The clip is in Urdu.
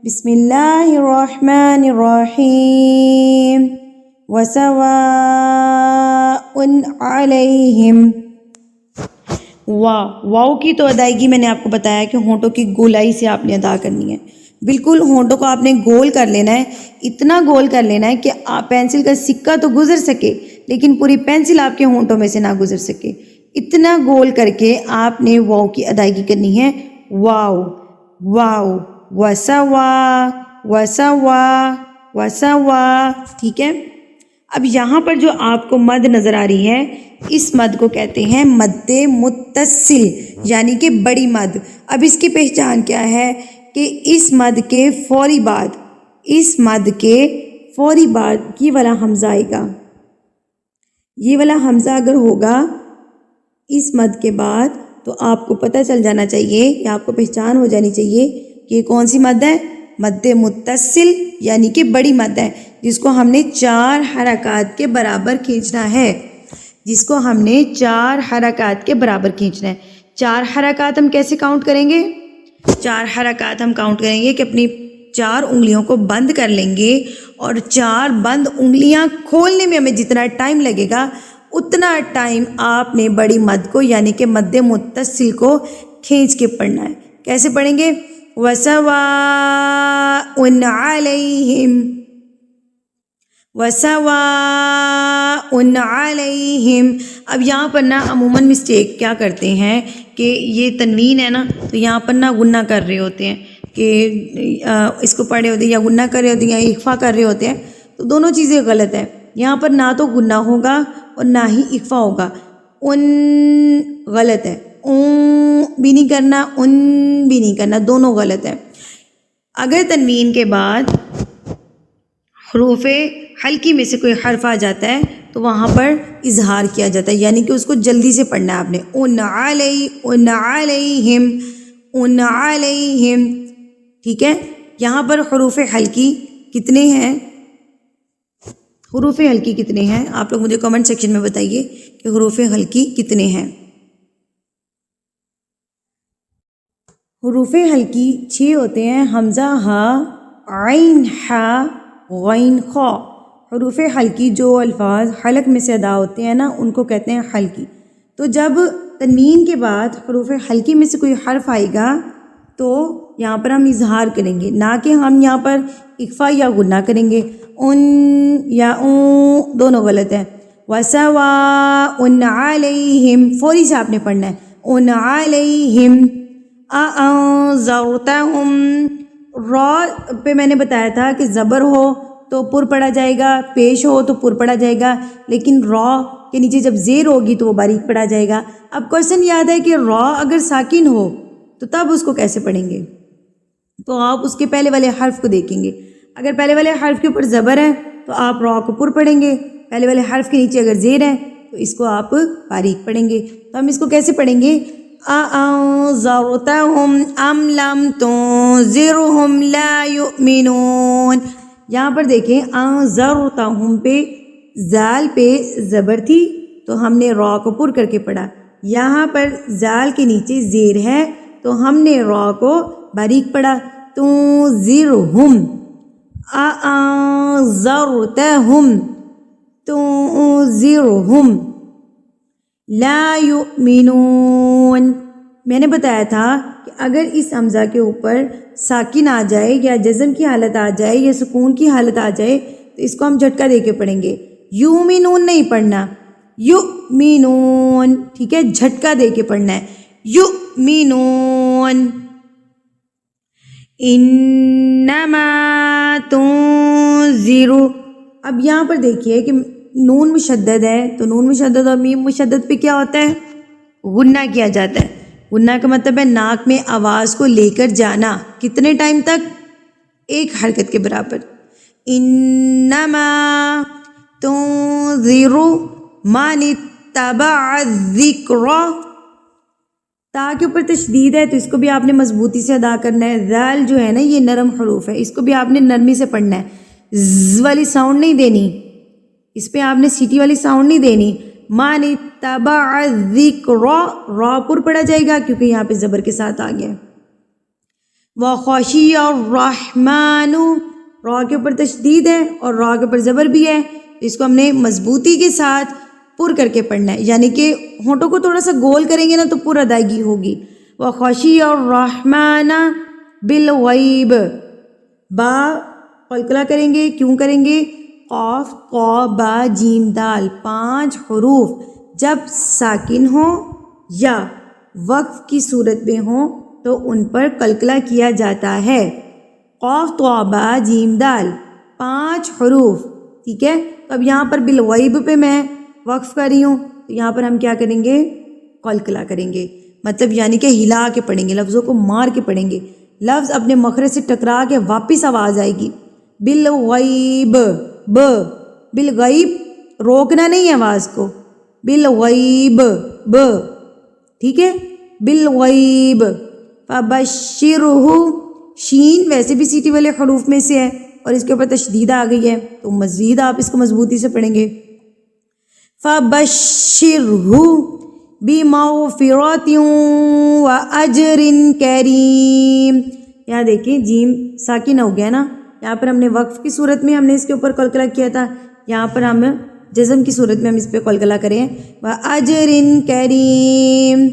بسم اللہ الرحمن الرحیم وسواء علیہم. واو کی تو ادائیگی میں نے آپ کو بتایا کہ ہونٹوں کی گولائی سے آپ نے ادا کرنی ہے. بالکل ہونٹوں کو آپ نے گول کر لینا ہے, اتنا گول کر لینا ہے کہ پینسل کا سکہ تو گزر سکے لیکن پوری پینسل آپ کے ہونٹوں میں سے نہ گزر سکے. اتنا گول کر کے آپ نے واو کی ادائیگی کرنی ہے. واو واو وسوا وسوا وسوا. ٹھیک ہے. اب یہاں پر جو آپ کو مد نظر آ رہی ہے اس مد کو کہتے ہیں مد متصل یعنی کہ بڑی مد. اب اس کی پہچان کیا ہے کہ اس مد کے فوری بعد یہ والا حمزہ آئے گا. یہ والا حمزہ اگر ہوگا اس مد کے بعد تو آپ کو پتہ چل جانا چاہیے یا آپ کو پہچان ہو جانی چاہیے کہ یہ کون سی مد ہے. مد متصل یعنی کہ بڑی مد ہے جس کو ہم نے 4 حرکات کے برابر کھینچنا ہے. 4 حرکات ہم کیسے کاؤنٹ کریں گے؟ 4 حرکات ہم کاؤنٹ کریں گے کہ اپنی 4 انگلیوں کو بند کر لیں گے اور 4 بند انگلیاں کھولنے میں ہمیں جتنا ٹائم لگے گا اتنا ٹائم آپ نے بڑی مد کو یعنی کہ مد متصل کو کھینچ کے پڑھنا ہے. کیسے پڑھیں گے؟ وَسَوَاءٌ عَلَيْهِمْ وَسَوَاءٌ عَلَيْهِمْ. اب یہاں پر نا عموماً مسٹیک کیا کرتے ہیں کہ یہ تنوین ہے نا تو یہاں پر نا غنہ کر رہے ہوتے ہیں کہ اس کو پڑھے ہوتے ہیں یا غنہ کر رہے ہوتے ہیں یا اخفا کر رہے ہوتے ہیں. تو دونوں چیزیں غلط ہیں. یہاں پر نہ تو غنہ ہوگا اور نہ ہی اخفا ہوگا. ان غلط ہے, اون بھی نہیں کرنا, ان بھی نہیں کرنا, دونوں غلط ہے. اگر تنوین کے بعد حروف حلقی میں سے کوئی حرف آ جاتا ہے تو وہاں پر اظہار کیا جاتا ہے یعنی کہ اس کو جلدی سے پڑھنا ہے آپ نے. ان علیہم ان علیہم. ٹھیک ہے. یہاں پر حروف حلقی کتنے ہیں؟ حروف حلقی کتنے ہیں آپ لوگ مجھے کمنٹ سیکشن میں بتائیے کہ حروف حلقی کتنے ہیں. حروف حلقی 6 ہوتے ہیں. حمزہ ہا, عین ہا, غین خا. حروف حلقی جو الفاظ حلق میں سے ادا ہوتے ہیں نا ان کو کہتے ہیں حلقی. تو جب تنوین کے بعد حروف حلقی میں سے کوئی حرف آئے گا تو یہاں پر ہم اظہار کریں گے, نہ کہ ہم یہاں پر اخفا یا غنہ کریں گے. ان یا اون دونوں غلط ہیں. وَسَوَاءٌ عَلَيْهِمْ فوری سے آپ نے پڑھنا ہے. ان علیہم. أَأَنذَرْتَهُمْ را پہ میں نے بتایا تھا کہ زبر ہو تو پر پڑھا جائے گا, پیش ہو تو پر پڑھا جائے گا, لیکن را کے نیچے جب زیر ہوگی تو وہ باریک پڑھا جائے گا. اب کوشچن یاد ہے کہ را اگر ساکن ہو تو تب اس کو کیسے پڑھیں گے؟ تو آپ اس کے پہلے والے حرف کو دیکھیں گے. اگر پہلے والے حرف کے اوپر زبر ہے تو آپ را کو پر پڑھیں گے, پہلے والے حرف کے نیچے اگر زیر ہے تو اس کو آپ باریک پڑھیں گے. تو ہم اس کو کیسے پڑھیں گے؟ أَأَنذَرْتَهُمْ أَمْ لَمْ تُنذِرْهُمْ لَا يُؤْمِنُونَ. یہاں پر دیکھیں أَنذَرْتَهُمْ پہ زال پہ زبر تھی تو ہم نے را کو پر کر کے پڑھا. یہاں پر زال کے نیچے زیر ہے تو ہم نے را کو باریک پڑھا. تُنذِرْهُمْ أَأَنذَرْتَهُمْ تُنذِرْهُمْ لا يؤمنون. میں نے بتایا تھا کہ اگر اس حمزہ کے اوپر ساکن آ جائے یا جزم کی حالت آ جائے یا سکون کی حالت آ جائے تو اس کو ہم جھٹکا دے کے پڑھیں گے. یؤمنون نہیں پڑھنا, یؤمنون. ٹھیک ہے, جھٹکا دے کے پڑھنا ہے. یؤمنون. انما تنذر. اب یہاں پر دیکھیے کہ نون مشدد ہے تو نون مشدد اور میم مشدد پہ کیا ہوتا ہے؟ غنہ کیا جاتا ہے. غنہ کا مطلب ہے ناک میں آواز کو لے کر جانا. کتنے ٹائم تک؟ 1 حرکت کے برابر. انما تنذر من اتبع الذکر. تا کے اوپر تشدید ہے تو اس کو بھی آپ نے مضبوطی سے ادا کرنا ہے. ذال جو ہے نا یہ نرم حروف ہے, اس کو بھی آپ نے نرمی سے پڑھنا ہے. ز والی ساؤنڈ نہیں دینی, اس پہ آپ نے سیٹی والی ساؤنڈ نہیں دینی. من اتبع الذکر را پر پڑھا جائے گا کیونکہ یہاں پہ زبر کے ساتھ آ گیا. وخشی الرحمن، را کے اوپر تشدید ہے اور را کے اوپر زبر بھی ہے، اس کو ہم نے مضبوطی کے ساتھ پر کر کے پڑھنا ہے، یعنی کہ ہونٹوں کو تھوڑا سا گول کریں گے نا تو پر ادائیگی ہوگی۔ وخشی الرحمن بالغیب، با قلقلہ کریں گے، کیوں کریں گے؟ قاف قا با جیم دال 5 حروف جب ساکن ہوں یا وقف کی صورت میں ہوں تو ان پر قلقلہ کیا جاتا ہے۔ قاف طا با جیم دال 5 حروف، ٹھیک ہے؟ تو اب یہاں پر بالغیب پہ میں وقف کر رہی ہوں، تو یہاں پر ہم کیا کریں گے؟ قلقلہ کریں گے، مطلب یعنی کہ ہلا کے پڑھیں گے، لفظوں کو مار کے پڑھیں گے، لفظ اپنے مخرج سے ٹکرا کے واپس آواز آئے گی۔ بالغیب، ب بالغیب، روکنا نہیں ہے آواز کو، بالغیب ب، ٹھیک ہے؟ بالغیب فبشرہ، شین ویسے بھی سیٹی والے حروف میں سے ہے اور اس کے اوپر تشدید آ گئی ہے تو مزید آپ اس کو مضبوطی سے پڑھیں گے۔ فبشرہ بمغفرۃ واجر کریم، یہاں دیکھیں جیم ساکن ہو گیا نا، یہاں پر ہم نے وقف کی صورت میں ہم نے اس کے اوپر قلقلہ کیا تھا، یہاں پر ہم جزم کی صورت میں ہم اس پہ قلقلہ کریں۔ واجر کریم،